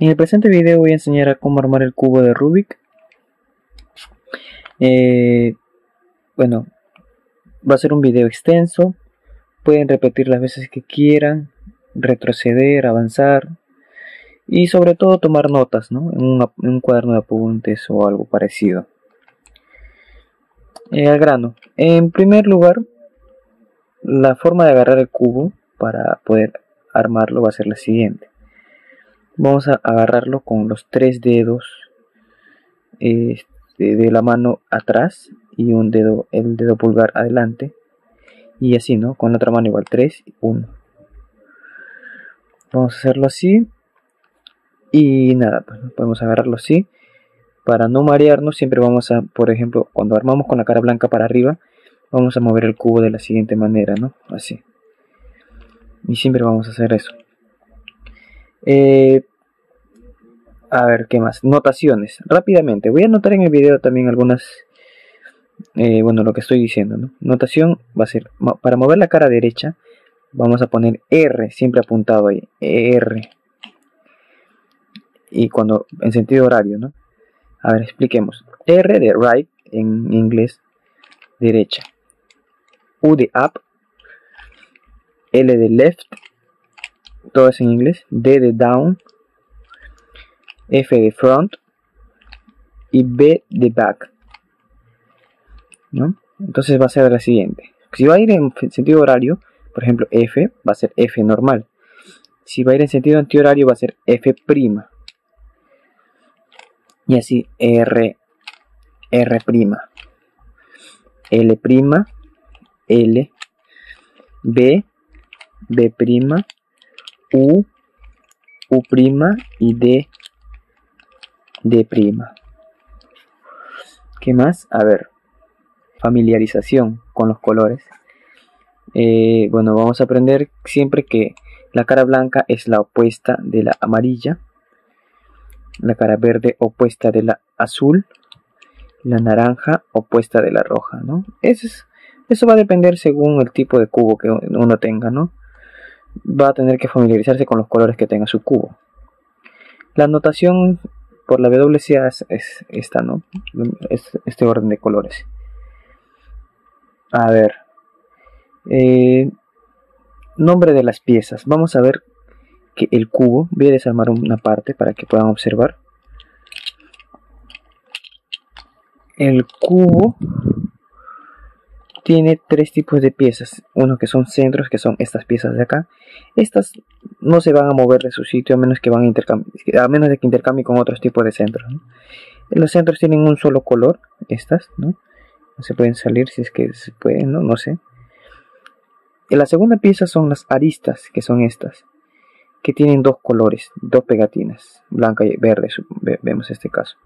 En el presente video voy a enseñar a cómo armar el cubo de Rubik. Bueno, va a ser un video extenso. Pueden repetir las veces que quieran, retroceder, avanzar y sobre todo tomar notas, ¿no? En un cuaderno de apuntes o algo parecido. Al grano. En primer lugar, la forma de agarrar el cubo para poder armarlo va a ser la siguiente. Vamos a agarrarlo con los 3 dedos de la mano atrás y un dedo, el dedo pulgar adelante, y así, ¿no? Con la otra mano igual, 3, 1. Vamos a hacerlo así y nada, pues podemos agarrarlo así. Para no marearnos, siempre vamos a, por ejemplo, cuando armamos con la cara blanca para arriba, vamos a mover el cubo de la siguiente manera, ¿no? Así. Y siempre vamos a hacer eso. A ver, ¿qué más? Notaciones. Rápidamente. Voy a anotar en el video también algunas... bueno, lo que estoy diciendo, ¿no? Notación va a ser... Para mover la cara derecha, vamos a poner R, siempre apuntado ahí. R. Y cuando... en sentido horario, ¿no? A ver, expliquemos. R de right, en inglés, derecha. U de up. L de left. Todo es en inglés. D de down. F de front. Y B de back, ¿no? Entonces va a ser la siguiente. Si va a ir en sentido horario, por ejemplo F, va a ser F normal. Si va a ir en sentido antihorario, va a ser F'. Y así R, R', L', L, B, B', U, U' y D, D'. ¿Qué más? A ver, familiarización con los colores. Bueno, vamos a aprender siempre que la cara blanca es la opuesta de la amarilla, la cara verde opuesta de la azul, la naranja opuesta de la roja, ¿no? Eso va a depender según el tipo de cubo que uno tenga, ¿no? Va a tener que familiarizarse con los colores que tenga su cubo. La notación por la WCA es esta, ¿no? Es este orden de colores. A ver. Nombre de las piezas. Vamos a ver que el cubo, voy a desarmar una parte para que puedan observar. El cubo tiene 3 tipos de piezas. Uno que son centros, que son estas piezas de acá. Estas no se van a mover de su sitio a menos que de que intercambien con otros tipos de centros, ¿no? Los centros tienen un solo color, estas, ¿no? No se pueden salir si es que se pueden, ¿no? No sé. En la segunda pieza son las aristas, que son estas, que tienen 2 colores, 2 pegatinas, blanca y verde, vemos este caso.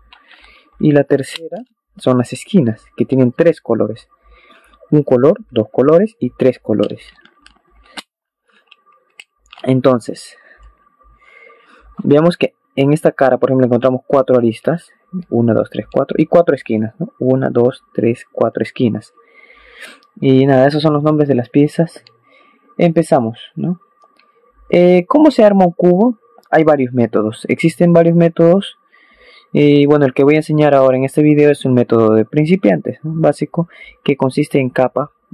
Y la tercera son las esquinas, que tienen 3 colores. Un color, 2 colores y 3 colores. Entonces, veamos que en esta cara, por ejemplo, encontramos 4 aristas. 1, 2, 3, 4 y 4 esquinas, ¿no? 1, 2, 3, 4 esquinas. Y nada, esos son los nombres de las piezas. Empezamos, ¿no? ¿Cómo se arma un cubo? Hay varios métodos. Existen varios métodos. Y bueno, el que voy a enseñar ahora en este video es un método de principiantes, ¿no? Básico, que consiste en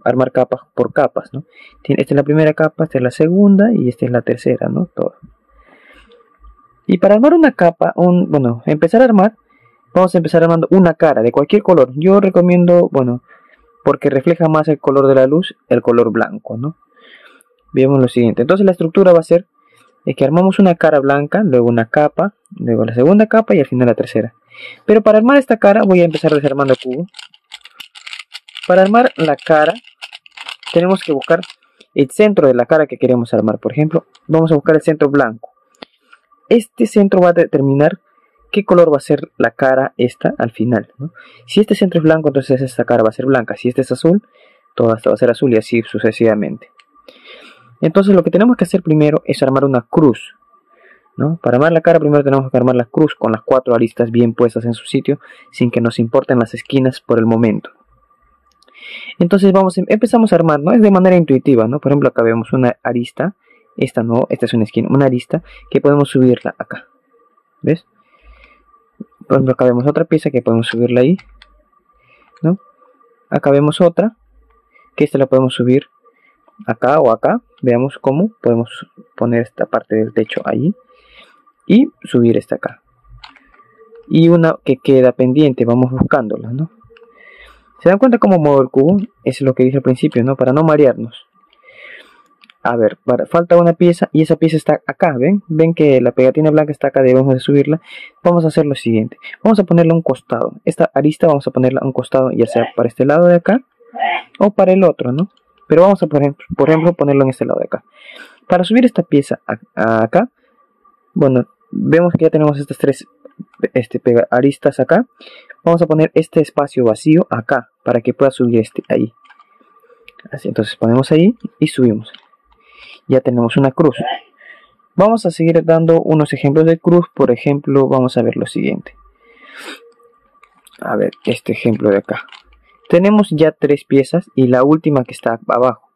armar capas por capas, ¿no? Esta es la primera capa, esta es la segunda y esta es la tercera, ¿no? Todo. Y para armar una capa, bueno, empezar a armar, vamos a empezar armando una cara de cualquier color. Yo recomiendo, bueno, porque refleja más el color de la luz, el color blanco, ¿no? Veamos lo siguiente. Entonces la estructura va a ser que armamos una cara blanca, luego una capa, luego la segunda capa y al final la tercera. Pero para armar esta cara voy a empezar desarmando el cubo. Para armar la cara tenemos que buscar el centro de la cara que queremos armar. Por ejemplo, vamos a buscar el centro blanco. Este centro va a determinar qué color va a ser la cara esta al final, ¿no? Si este centro es blanco, entonces esta cara va a ser blanca. Si este es azul, toda esta va a ser azul y así sucesivamente. Entonces lo que tenemos que hacer primero es armar una cruz, ¿no? Para armar la cara primero tenemos que armar la cruz con las 4 aristas bien puestas en su sitio, sin que nos importen las esquinas por el momento. Entonces empezamos a armar, ¿no? Es de manera intuitiva, ¿no? Por ejemplo, acá vemos una arista, esta no, esta es una esquina, una arista que podemos subirla acá. ¿ves? Por ejemplo, acá vemos otra pieza que podemos subirla ahí, ¿no? Acá vemos otra, que esta la podemos subir acá o acá. Veamos cómo podemos poner esta parte del techo ahí y subir esta acá. Y una que queda pendiente, vamos buscándola, ¿no? ¿Se dan cuenta cómo muevo el cubo? Es lo que dije al principio, ¿no? Para no marearnos. A ver, falta una pieza y esa pieza está acá, ¿ven? Ven que la pegatina blanca está acá, debemos de subirla. Vamos a hacer lo siguiente. Vamos a ponerle un costado. Esta arista vamos a ponerla a un costado, ya sea para este lado de acá o para el otro, ¿no? Pero vamos a, por ejemplo, ponerlo en este lado de acá. Para subir esta pieza acá, bueno, vemos que ya tenemos estas tres aristas acá. Vamos a poner este espacio vacío acá para que pueda subir ahí. Así, entonces ponemos ahí y subimos. Ya tenemos una cruz. Vamos a seguir dando unos ejemplos de cruz. Por ejemplo, vamos a ver lo siguiente. A ver, este ejemplo de acá. Tenemos ya tres piezas y la última que está abajo,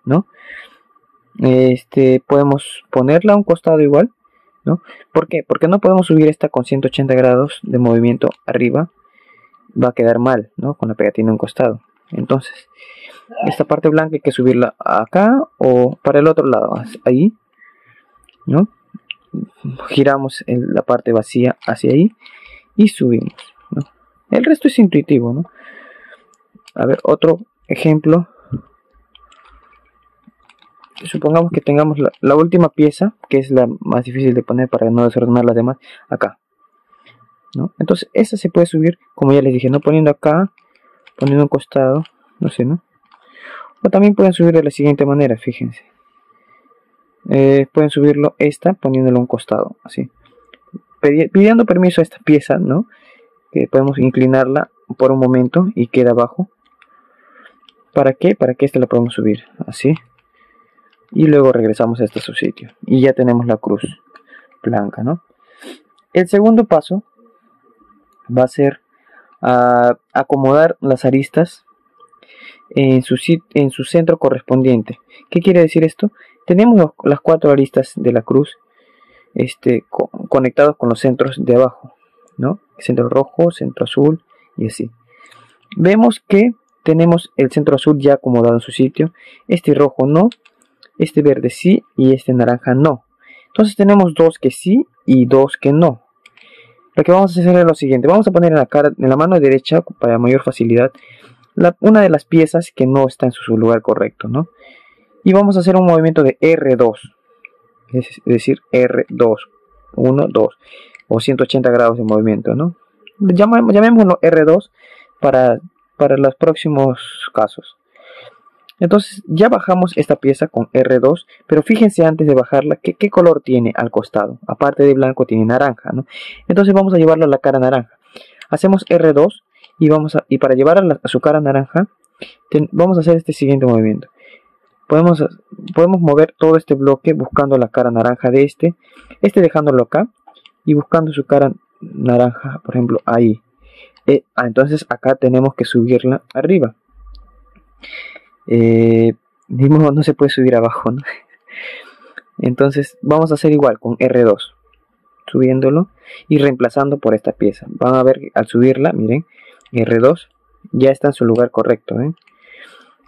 ¿no? Podemos ponerla a un costado igual, ¿no? ¿Por qué? Porque no podemos subir esta con 180 grados de movimiento arriba. Va a quedar mal, ¿no? Con la pegatina a un costado. Entonces, esta parte blanca hay que subirla acá o para el otro lado, ahí, ¿no? Giramos la parte vacía hacia ahí y subimos, ¿no? El resto es intuitivo, ¿no? A ver, otro ejemplo. Supongamos que tengamos la última pieza, que es la más difícil de poner para no desordenar las demás, acá, ¿no? Entonces, esta se puede subir, como ya les dije, no poniendo acá, poniendo un costado, no sé, ¿no? O también pueden subirlo de la siguiente manera, fíjense. Pueden subirlo poniéndolo a un costado, así. Pidiendo permiso a esta pieza, ¿no? Que podemos inclinarla por un momento y queda abajo. ¿Para qué? Para que esta la podemos subir, así. Y luego regresamos a su sitio. Y ya tenemos la cruz blanca, ¿no? El segundo paso va a ser acomodar las aristas en su centro correspondiente. ¿Qué quiere decir esto? Tenemos las cuatro aristas de la cruz conectados con los centros de abajo, ¿no? Centro rojo, centro azul y así. Vemos que tenemos el centro azul ya acomodado en su sitio, este rojo no, este verde sí y este naranja no. Entonces tenemos dos que sí y dos que no. Lo que vamos a hacer es lo siguiente. Vamos a poner en la mano derecha, para mayor facilidad, una de las piezas que no está en su lugar correcto, ¿no? Y vamos a hacer un movimiento de R2. Es decir, R2. 1, 2. O 180 grados de movimiento, ¿no? Llamémoslo R2 para los próximos casos. Entonces ya bajamos esta pieza con R2, pero fíjense antes de bajarla qué color tiene al costado. Aparte de blanco tiene naranja, ¿no? Entonces vamos a llevarlo a la cara naranja. Hacemos R2 y para llevar a su cara naranja vamos a hacer este siguiente movimiento. Podemos mover todo este bloque buscando la cara naranja de dejándolo acá y buscando su cara naranja, por ejemplo, ahí. Entonces acá tenemos que subirla arriba. No se puede subir abajo, ¿no? Entonces vamos a hacer igual con R2, subiéndolo y reemplazando por esta pieza. Van a ver que al subirla, miren, R2 ya está en su lugar correcto, ¿eh?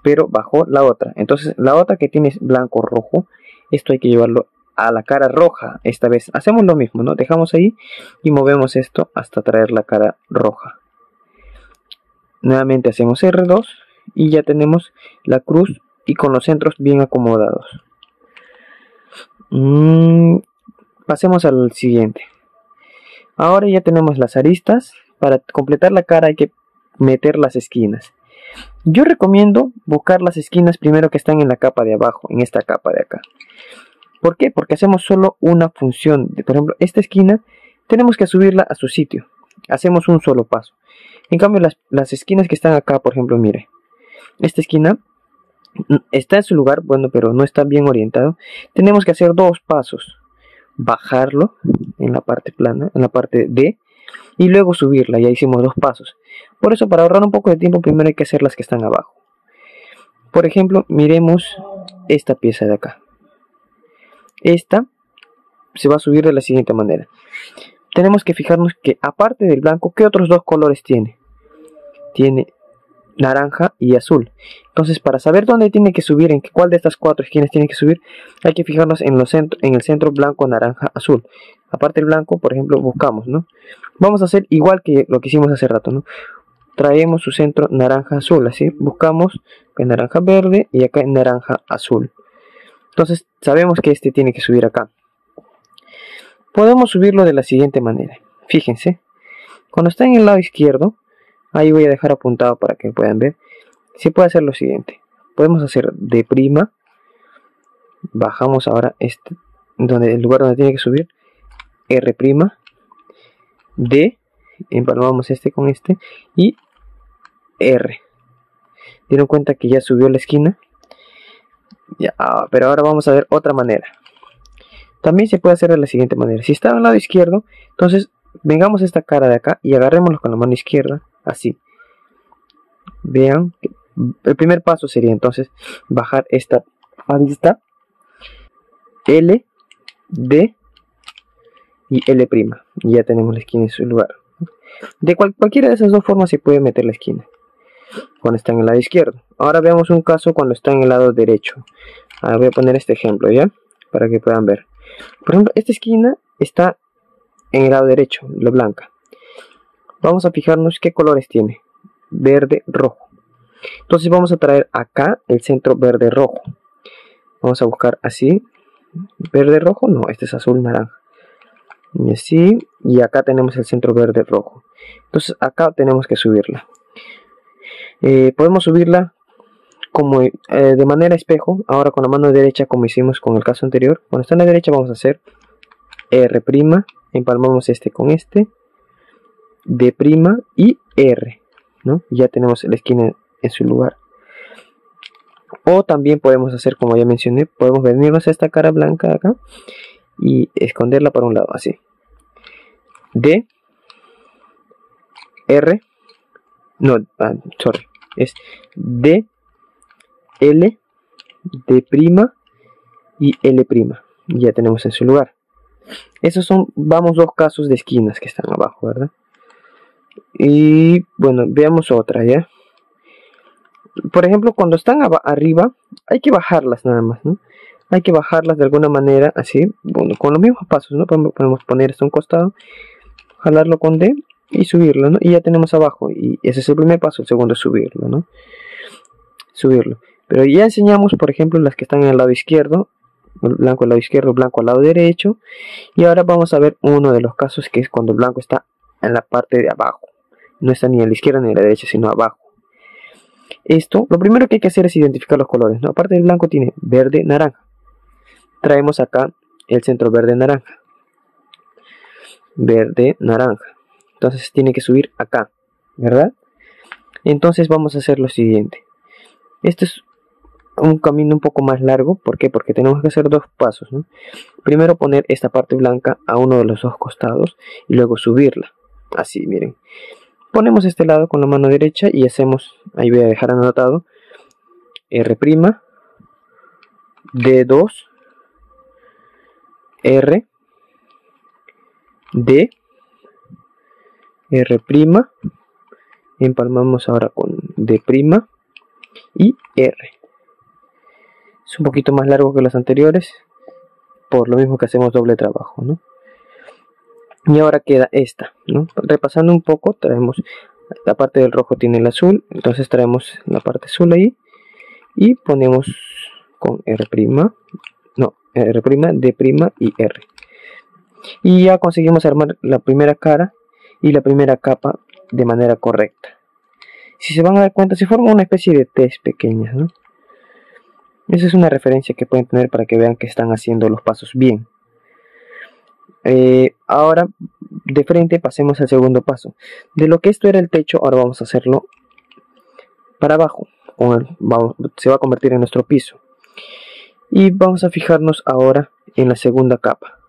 Pero bajó la otra. Entonces la otra que tiene blanco rojo, esto hay que llevarlo a la cara roja. Esta vez hacemos lo mismo, ¿no? Dejamos ahí y movemos esto hasta traer la cara roja. Nuevamente hacemos R2 y ya tenemos la cruz y con los centros bien acomodados. Pasemos al siguiente. Ahora ya tenemos las aristas. Para completar la cara hay que meter las esquinas. Yo recomiendo buscar las esquinas primero que están en la capa de abajo, en esta capa de acá. ¿Por qué? Porque hacemos solo una función. Por ejemplo, esta esquina tenemos que subirla a su sitio. Hacemos un solo paso. En cambio, las esquinas que están acá, por ejemplo, mire. Esta esquina está en su lugar, bueno, pero no está bien orientado. Tenemos que hacer dos pasos. Bajarlo en la parte plana, en la parte D, y luego subirla. Ya hicimos dos pasos. Por eso, para ahorrar un poco de tiempo, primero hay que hacer las que están abajo. Por ejemplo, miremos esta pieza de acá. Esta se va a subir de la siguiente manera. tenemos que fijarnos que aparte del blanco, ¿qué otros dos colores tiene? Tiene naranja y azul. Entonces, para saber dónde tiene que subir, en cuál de estas cuatro esquinas tiene que subir, hay que fijarnos en el centro blanco, naranja, azul. Aparte del blanco, por ejemplo, buscamos, ¿no? Vamos a hacer igual que lo que hicimos hace rato, ¿no? Traemos su centro naranja, azul, así buscamos en naranja, verde y acá en naranja, azul. Entonces, sabemos que este tiene que subir acá. Podemos subirlo de la siguiente manera. Fíjense, cuando está en el lado izquierdo, ahí voy a dejar apuntado para que puedan ver. Se puede hacer lo siguiente. Podemos hacer D', bajamos ahora este, el lugar donde tiene que subir, R', D, empalmamos este con este y R. ¿Dieron cuenta que ya subió la esquina? Ya, pero ahora vamos a ver otra manera. También se puede hacer de la siguiente manera. Si está al lado izquierdo, entonces vengamos esta cara de acá y agarrémoslo con la mano izquierda, así. Vean, el primer paso sería entonces bajar esta arista L, D y L'. Y ya tenemos la esquina en su lugar. De cualquiera de esas dos formas se puede meter la esquina cuando está en el lado izquierdo. Ahora veamos un caso cuando está en el lado derecho. Ahora voy a poner este ejemplo, ¿ya? Para que puedan ver. Por ejemplo, esta esquina está en el lado derecho, la blanca. Vamos a fijarnos qué colores tiene. Verde, rojo. Entonces vamos a traer acá el centro verde, rojo. Vamos a buscar así. Verde, rojo, no, este es azul, naranja. Y así, y acá tenemos el centro verde, rojo. Entonces acá tenemos que subirla. Podemos subirla como de manera espejo, ahora con la mano derecha como hicimos con el caso anterior. Cuando está en la derecha vamos a hacer R', empalmamos este con este, D' y R, ¿no? Ya tenemos la esquina en su lugar. O también podemos hacer, como ya mencioné, podemos venirnos a esta cara blanca de acá y esconderla por un lado, así. D, R, no, sorry, es D, L, D' y L'. Ya tenemos en su lugar. Esos son, vamos, dos casos de esquinas que están abajo, ¿verdad? Y bueno, veamos otra, ¿ya? Por ejemplo, cuando están arriba, hay que bajarlas nada más, ¿no? Hay que bajarlas de alguna manera, así, bueno, con los mismos pasos, ¿no? Podemos poner esto a un costado, jalarlo con D y subirlo, ¿no? Y ya tenemos abajo, y ese es el primer paso, el segundo es subirlo, ¿no? Subirlo. Pero ya enseñamos, por ejemplo, las que están en el lado izquierdo, el blanco al lado izquierdo, el blanco al lado derecho, y ahora vamos a ver uno de los casos que es cuando el blanco está en la parte de abajo, no está ni a la izquierda ni a la derecha, sino abajo. Esto, lo primero que hay que hacer es identificar los colores, ¿no? Aparte del blanco tiene verde, naranja. Traemos acá el centro verde, naranja. Verde, naranja. Entonces tiene que subir acá, ¿verdad? Entonces vamos a hacer lo siguiente. Este es un camino un poco más largo. ¿Por qué? Porque tenemos que hacer dos pasos, ¿no? Primero poner esta parte blanca a uno de los dos costados y luego subirla. Así, miren. Ponemos este lado con la mano derecha y hacemos, ahí voy a dejar anotado, R', D2, R, D, R', empalmamos ahora con D' y R. Es un poquito más largo que los anteriores, por lo mismo que hacemos doble trabajo, ¿no? Y ahora queda esta, ¿no? Repasando un poco, traemos la parte del rojo tiene el azul, entonces traemos la parte azul ahí y ponemos con R', no, R', D' y R. Y ya conseguimos armar la primera cara y la primera capa de manera correcta. Si se van a dar cuenta, se forma una especie de T's pequeñas, ¿no? Esa es una referencia que pueden tener para que vean que están haciendo los pasos bien. Ahora de frente pasemos al segundo paso. De lo que esto era el techo, ahora vamos a hacerlo para abajo. Se va a convertir en nuestro piso. Y vamos a fijarnos ahora en la segunda capa.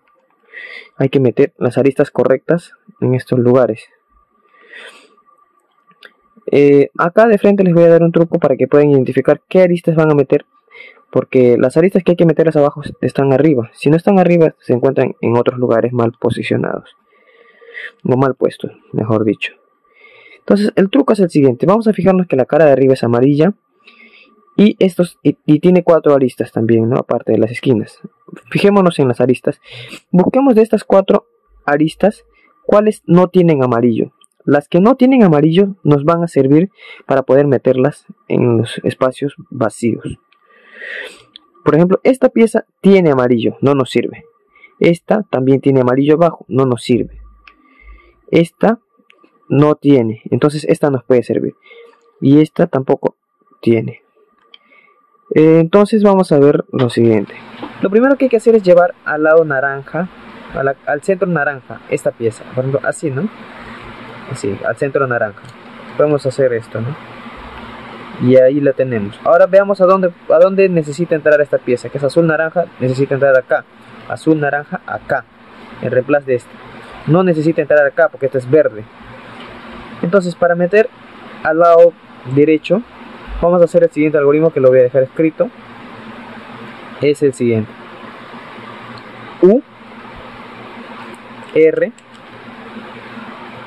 Hay que meter las aristas correctas en estos lugares. Acá de frente les voy a dar un truco para que puedan identificar qué aristas van a meter, porque las aristas que hay que meterlas abajo están arriba. Si no están arriba, se encuentran en otros lugares mal posicionados. o mal puesto, mejor dicho. Entonces el truco es el siguiente. Vamos a fijarnos que la cara de arriba es amarilla y tiene 4 aristas también, ¿no? Aparte de las esquinas. Fijémonos en las aristas. Busquemos de estas 4 aristas cuáles no tienen amarillo. Las que no tienen amarillo nos van a servir para poder meterlas en los espacios vacíos. Por ejemplo, esta pieza tiene amarillo, no nos sirve. Esta también tiene amarillo abajo, no nos sirve. Esta no tiene, entonces esta nos puede servir. Y esta tampoco tiene. Entonces vamos a ver lo siguiente. Lo primero que hay que hacer es llevar al lado naranja, al centro naranja, esta pieza. Por ejemplo, así, ¿no? Así, al centro naranja. Podemos hacer esto, ¿no? Y ahí la tenemos. Ahora veamos a dónde necesita entrar esta pieza, que es azul naranja, necesita entrar acá. Azul naranja acá, en reemplazo de este. No necesita entrar acá porque este es verde. Entonces, para meter al lado derecho, vamos a hacer el siguiente algoritmo, que lo voy a dejar escrito. Es el siguiente: U, R,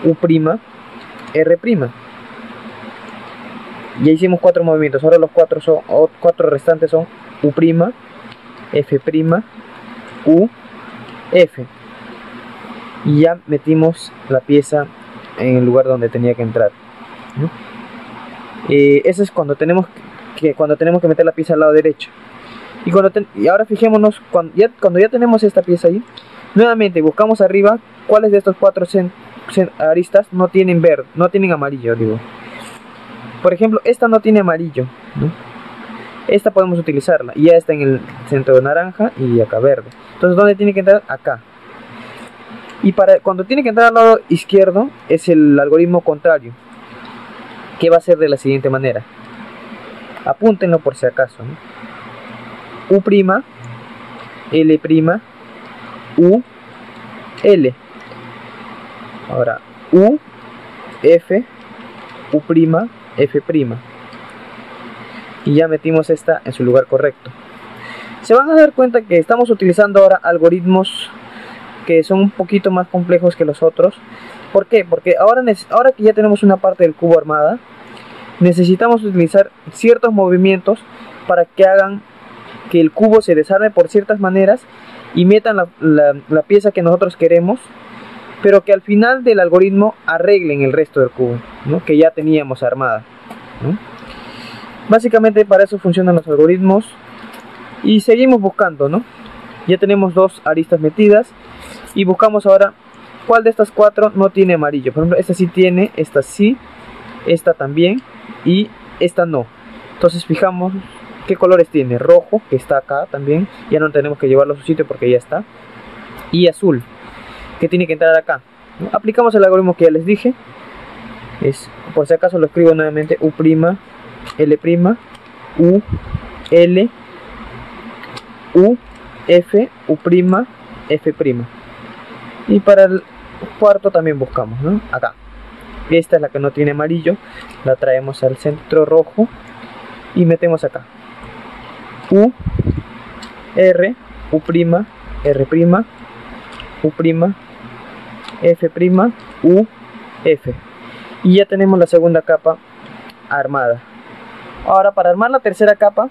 U', R'. Ya hicimos 4 movimientos. Ahora los 4 restantes son U', F', U, F. Y ya metimos la pieza en el lugar donde tenía que entrar, ¿no? Eso es cuando tenemos que meter la pieza al lado derecho. Y ahora fijémonos, cuando ya tenemos esta pieza ahí, nuevamente buscamos arriba cuáles de estos 4 aristas no tienen verde, no tienen amarillo, digo. Por ejemplo, esta no tiene amarillo, ¿no? Esta podemos utilizarla, y ya está en el centro de naranja y acá verde. Entonces, ¿dónde tiene que entrar? Acá. Y cuando tiene que entrar al lado izquierdo, es el algoritmo contrario, que va a ser de la siguiente manera. Apúntenlo por si acaso, ¿no? U', L', U, L. Ahora, U, F, U', F'. Y ya metimos esta en su lugar correcto. Se van a dar cuenta que estamos utilizando ahora algoritmos que son un poquito más complejos que los otros. ¿Por qué? Porque ahora que ya tenemos una parte del cubo armada, necesitamos utilizar ciertos movimientos para que hagan que el cubo se desarme por ciertas maneras y metan la pieza que nosotros queremos, pero que al final del algoritmo arreglen el resto del cubo, ¿no? Que ya teníamos armada, ¿no? Básicamente para eso funcionan los algoritmos. Y seguimos buscando, ¿no? Ya tenemos 2 aristas metidas y buscamos ahora cuál de estas 4 no tiene amarillo. Por ejemplo, esta sí tiene, esta sí, esta también y esta no. Entonces fijamos qué colores tiene. Rojo, que está acá también, ya no tenemos que llevarlo a su sitio porque ya está. Y azul, que tiene que entrar acá, ¿no? Aplicamos el algoritmo que ya les dije. Por si acaso lo escribo nuevamente: U', L', U, L, U, F, U', F'. Y para el cuarto también buscamos, ¿no? Acá. Esta es la que no tiene amarillo. La traemos al centro rojo y metemos acá. U, R, U', R', U', F', U, F. Y ya tenemos la segunda capa armada. Ahora, para armar la tercera capa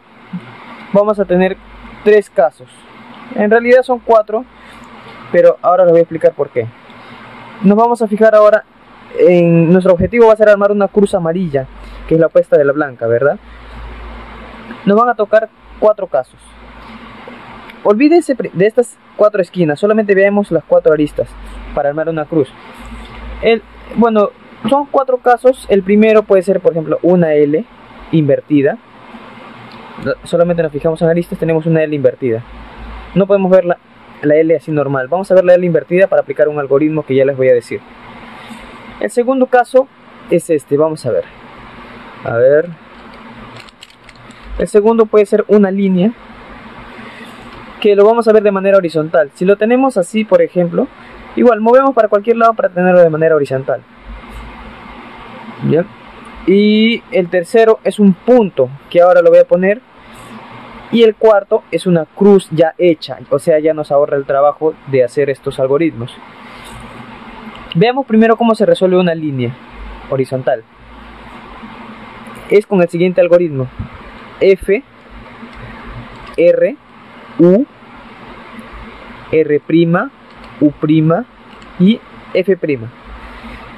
vamos a tener 3 casos. En realidad son 4, pero ahora les voy a explicar por qué. Nos vamos a fijar ahora en nuestro objetivo. Va a ser armar una cruz amarilla, que es la opuesta de la blanca, ¿verdad? Nos van a tocar 4 casos. Olvídense de estas 4 esquinas, solamente veamos las 4 aristas para armar una cruz. Bueno, son 4 casos. El primero puede ser, por ejemplo, una L invertida. Solamente nos fijamos en aristas, tenemos una L invertida. No podemos ver la L así normal. Vamos a ver la L invertida para aplicar un algoritmo que ya les voy a decir. El segundo caso es este. Vamos a ver. El segundo puede ser una línea, que lo vamos a ver de manera horizontal. Si lo tenemos así, por ejemplo, igual movemos para cualquier lado para tenerlo de manera horizontal. ¿Bien? Y el tercero es un punto, que ahora lo voy a poner. Y el cuarto es una cruz ya hecha, o sea, ya nos ahorra el trabajo de hacer estos algoritmos. Veamos primero cómo se resuelve una línea horizontal. Es con el siguiente algoritmo: F, R, U, R', U' y F'.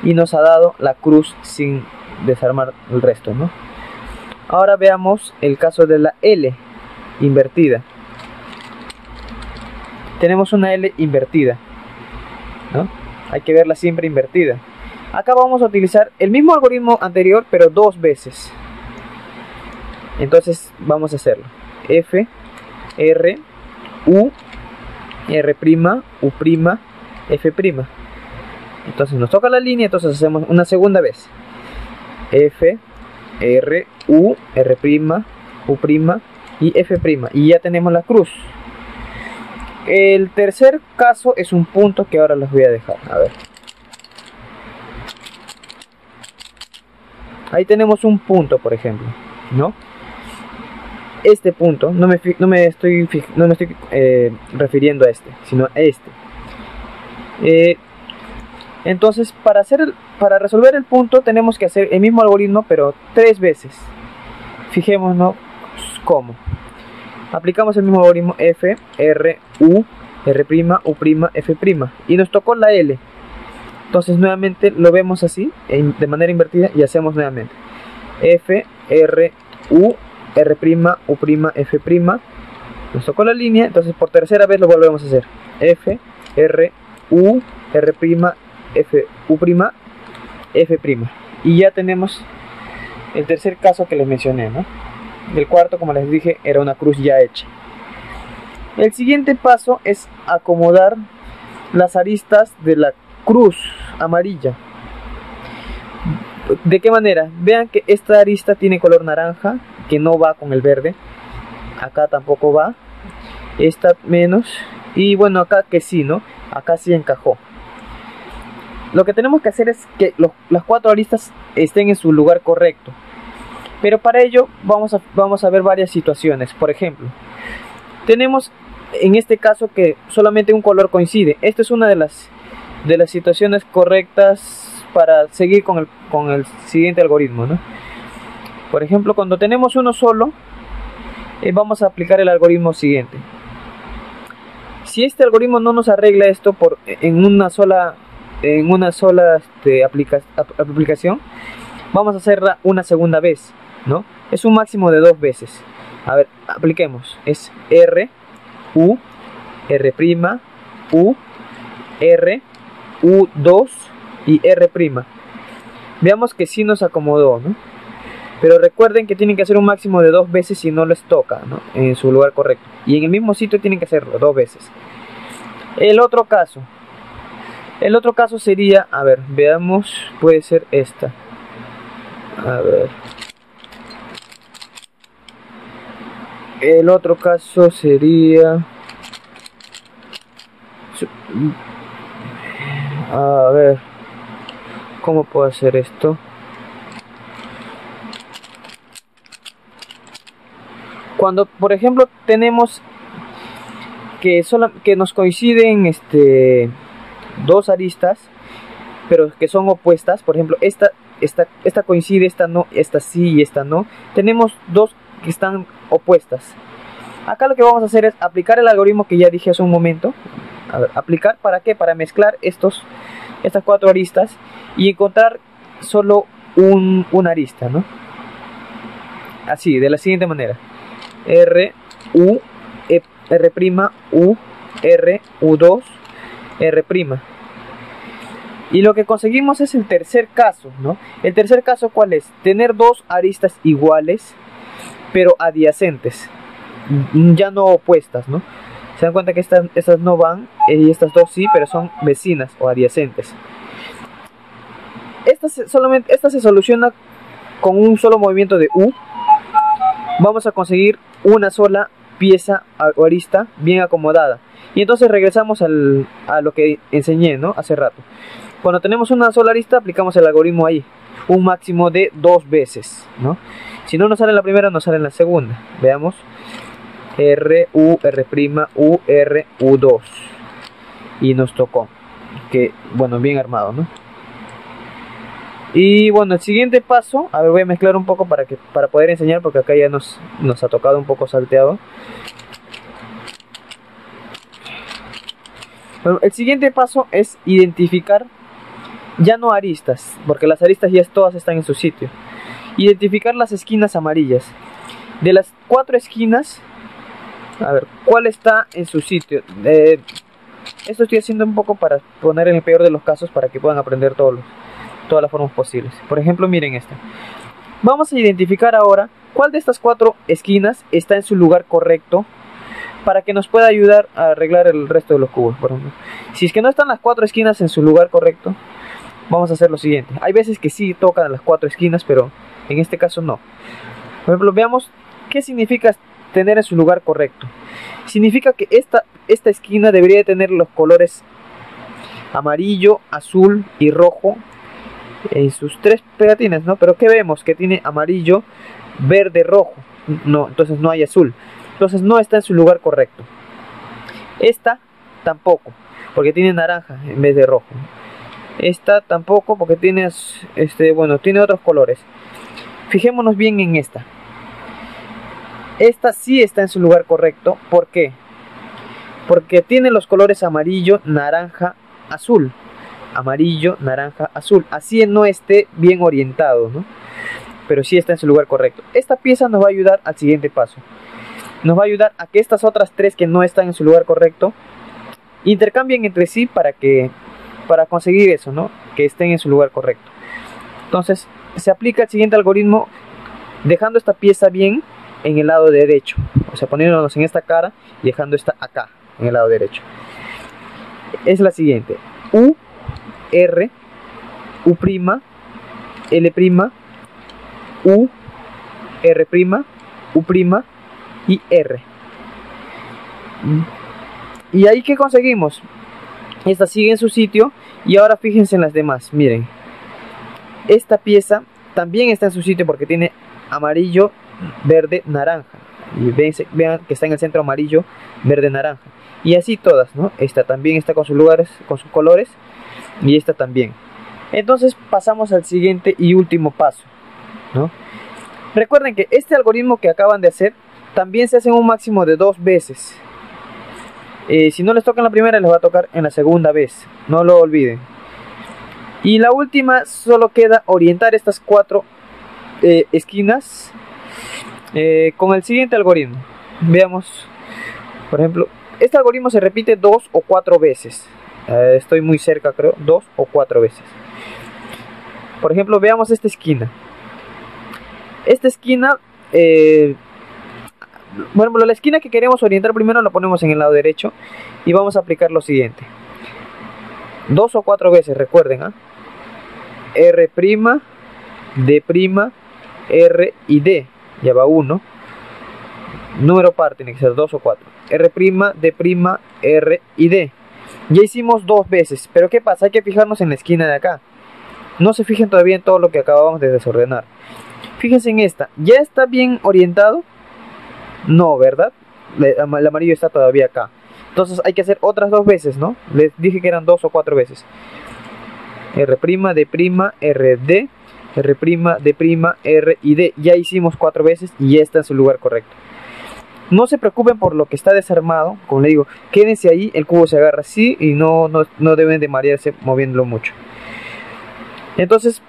Y nos ha dado la cruz sin desarmar el resto, ¿no? Ahora veamos el caso de la L invertida. Tenemos una L invertida, ¿no? Hay que verla siempre invertida. Acá vamos a utilizar el mismo algoritmo anterior, pero dos veces. Entonces vamos a hacerlo: F, R, U, R', U', F'. Entonces nos toca la línea, entonces hacemos una segunda vez: F, R, U, R', U' y F'. Y ya tenemos la cruz. El tercer caso es un punto que ahora les voy a dejar. A ver. Ahí tenemos un punto, por ejemplo, ¿no? Este punto, no me estoy refiriendo a este, sino a este. Entonces, para resolver el punto tenemos que hacer el mismo algoritmo, pero tres veces. Fijémonos cómo. Aplicamos el mismo algoritmo: F, R, U, R', U', F'. Y nos tocó la L. Entonces nuevamente lo vemos así, de manera invertida, y hacemos nuevamente: F, R, U, R', U', F'. Nos tocó la línea, entonces por tercera vez lo volvemos a hacer: F, R, U, R', F, U', F'. Y ya tenemos el tercer caso que les mencioné, ¿no? El cuarto, como les dije, era una cruz ya hecha. El siguiente paso es acomodar las aristas de la cruz amarilla. ¿De qué manera? Vean que esta arista tiene color naranja, que no va con el verde. Acá tampoco va. Esta menos. Y bueno, acá que sí, ¿no? Acá sí encajó. Lo que tenemos que hacer es que las cuatro aristas estén en su lugar correcto. Pero para ello vamos a ver varias situaciones. Por ejemplo, tenemos en este caso que solamente un color coincide. Esta es una de las situaciones correctas para seguir con el siguiente algoritmo, ¿no? Por ejemplo, cuando tenemos uno solo, vamos a aplicar el algoritmo siguiente. Si este algoritmo no nos arregla esto en una sola aplicación, vamos a hacerla una segunda vez, ¿no? Es un máximo de dos veces. A ver, apliquemos. Es R, U, R', U, R, U2 y R'. Veamos que sí nos acomodó, ¿no? Pero recuerden que tienen que hacer un máximo de dos veces si no les toca, ¿no? En su lugar correcto. Y en el mismo sitio tienen que hacerlo dos veces. El otro caso sería, a ver, veamos, puede ser esta. A ver. El otro caso sería... A ver, ¿cómo puedo hacer esto? Cuando, por ejemplo, tenemos que nos coinciden dos aristas, pero que son opuestas. Por ejemplo, esta coincide, esta no, esta sí y esta no. Tenemos dos que están opuestas. Acá lo que vamos a hacer es aplicar el algoritmo que ya dije hace un momento. A ver, ¿aplicar para qué? Para mezclar estas cuatro aristas y encontrar solo una arista, ¿no? Así, de la siguiente manera: R, U, R', U, R, U2, R'. Y lo que conseguimos es el tercer caso, ¿no? El tercer caso, ¿cuál es? Tener dos aristas iguales, pero adyacentes, ya no opuestas, ¿no? Se dan cuenta que estas no van, y estas dos sí, pero son vecinas o adyacentes. Esta se soluciona con un solo movimiento de U. Vamos a conseguir una sola pieza o arista bien acomodada. Y entonces regresamos a lo que enseñé, ¿no? Hace rato. Cuando tenemos una sola arista, aplicamos el algoritmo ahí. Un máximo de dos veces, ¿no? Si no nos sale en la primera, nos sale en la segunda. Veamos. R, U, R', U, R, U2. Y nos tocó. que, bueno, bien armado, ¿no? Y bueno, el siguiente paso, a ver, voy a mezclar un poco para poder enseñar, porque acá ya nos ha tocado un poco salteado. Bueno, el siguiente paso es identificar, ya no aristas, porque las aristas ya todas están en su sitio. Identificar las esquinas amarillas. De las 4 esquinas, a ver, ¿cuál está en su sitio? Esto estoy haciendo un poco para poner en el peor de los casos, para que puedan aprender todas las formas posibles. Por ejemplo, miren esta. Vamos a identificar ahora cuál de estas 4 esquinas está en su lugar correcto, para que nos pueda ayudar a arreglar el resto de los cubos. Por ejemplo, si es que no están las 4 esquinas en su lugar correcto, vamos a hacer lo siguiente. Hay veces que sí tocan las 4 esquinas, pero en este caso no. Por ejemplo, veamos qué significa tener en su lugar correcto. Significa que esta esquina debería tener los colores amarillo, azul y rojo en sus 3 pegatines, ¿no? Pero ¿qué vemos? Que tiene amarillo, verde, rojo. No, entonces no hay azul. Entonces no está en su lugar correcto. Esta tampoco, porque tiene naranja en vez de rojo. Esta tampoco, porque tiene tiene otros colores. Fijémonos bien en esta. Esta sí está en su lugar correcto. ¿Por qué? Porque tiene los colores amarillo, naranja, azul. Amarillo, naranja, azul. Así no esté bien orientado, ¿no? Pero sí está en su lugar correcto. Esta pieza nos va a ayudar al siguiente paso. Nos va a ayudar a que estas otras 3 que no están en su lugar correcto intercambien entre sí para conseguir eso, ¿no? Que estén en su lugar correcto. Entonces se aplica el siguiente algoritmo, dejando esta pieza bien en el lado derecho, o sea, poniéndonos en esta cara y dejando esta acá en el lado derecho. Es la siguiente: U, R, U', L', U, R', U' y R. Y ahí, ¿qué conseguimos? Esta sigue en su sitio. Y ahora fíjense en las demás. Miren, esta pieza también está en su sitio porque tiene amarillo, verde, naranja. Y vean que está en el centro amarillo, verde, naranja. Y así todas, ¿no? Esta también está con sus lugares, con sus colores. Y esta también. Entonces pasamos al siguiente y último paso, ¿no? Recuerden que este algoritmo que acaban de hacer también se hace un máximo de 2 veces. Si no les toca en la primera, les va a tocar en la segunda vez. No lo olviden. Y la última, solo queda orientar estas 4 esquinas con el siguiente algoritmo. Veamos, por ejemplo, este algoritmo se repite 2 o 4 veces. Estoy muy cerca, creo, 2 o 4 veces. Por ejemplo, veamos esta esquina. Esta esquina, bueno, la esquina que queremos orientar primero la ponemos en el lado derecho y vamos a aplicar lo siguiente. 2 o 4 veces, recuerden, R', D', R y D. Ya va 1. Número par, tiene que ser 2 o 4. R', D', R y D. Ya hicimos 2 veces, pero ¿qué pasa? Hay que fijarnos en la esquina de acá. No se fijen todavía en todo lo que acabamos de desordenar. Fíjense en esta. ¿Ya está bien orientado? No, ¿verdad? El amarillo está todavía acá. Entonces hay que hacer otras 2 veces, ¿no? Les dije que eran 2 o 4 veces. R', D', R, D, R', D', R y D. Ya hicimos 4 veces y ya está en su lugar correcto. No se preocupen por lo que está desarmado. Como le digo, quédense ahí, el cubo se agarra así y no deben de marearse moviéndolo mucho. Entonces,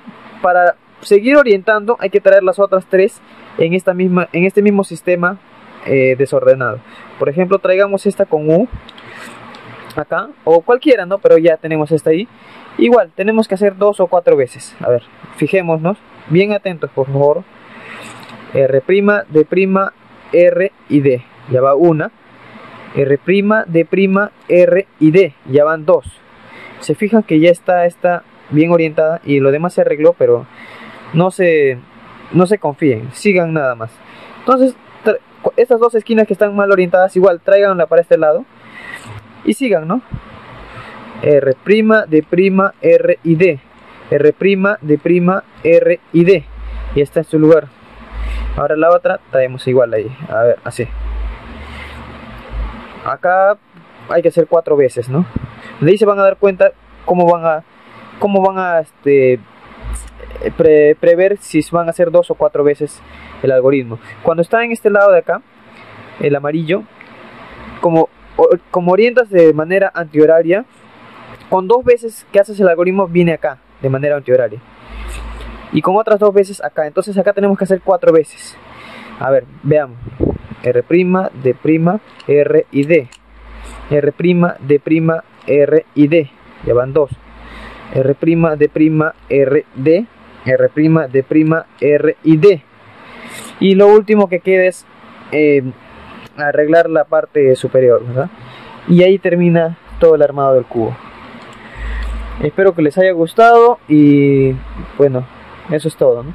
para seguir orientando hay que traer las otras 3 en este mismo sistema desordenado. Por ejemplo, traigamos esta con U acá, o cualquiera, ¿no? Pero ya tenemos esta ahí. Igual, tenemos que hacer 2 o 4 veces. A ver, fijémonos, bien atentos por favor. R', D', R y D. Ya va 1. R', D', R y D. Ya van 2. Se fijan que ya está bien orientada y lo demás se arregló, pero no se confíen, sigan nada más. Entonces, estas 2 esquinas que están mal orientadas, igual tráiganla para este lado y sigan, ¿no? R', D', R y D. R', D', R y D. Y está en su lugar. Ahora la otra traemos igual ahí. A ver, así. Acá hay que hacer 4 veces, ¿no? De ahí se van a dar cuenta cómo van a prever si van a hacer 2 o 4 veces el algoritmo. Cuando está en este lado de acá, el amarillo, como orientas de manera antihoraria, con 2 veces que haces el algoritmo viene acá de manera antihoraria, y con otras 2 veces acá. Entonces acá tenemos que hacer 4 veces. A ver, veamos. R', D', R y D. R', D', R y D. Ya van 2. R', D', R, D. R', D', R y D. Y lo último que queda es arreglar la parte superior, ¿verdad? Y ahí termina todo el armado del cubo. Espero que les haya gustado y bueno, eso es todo, ¿no?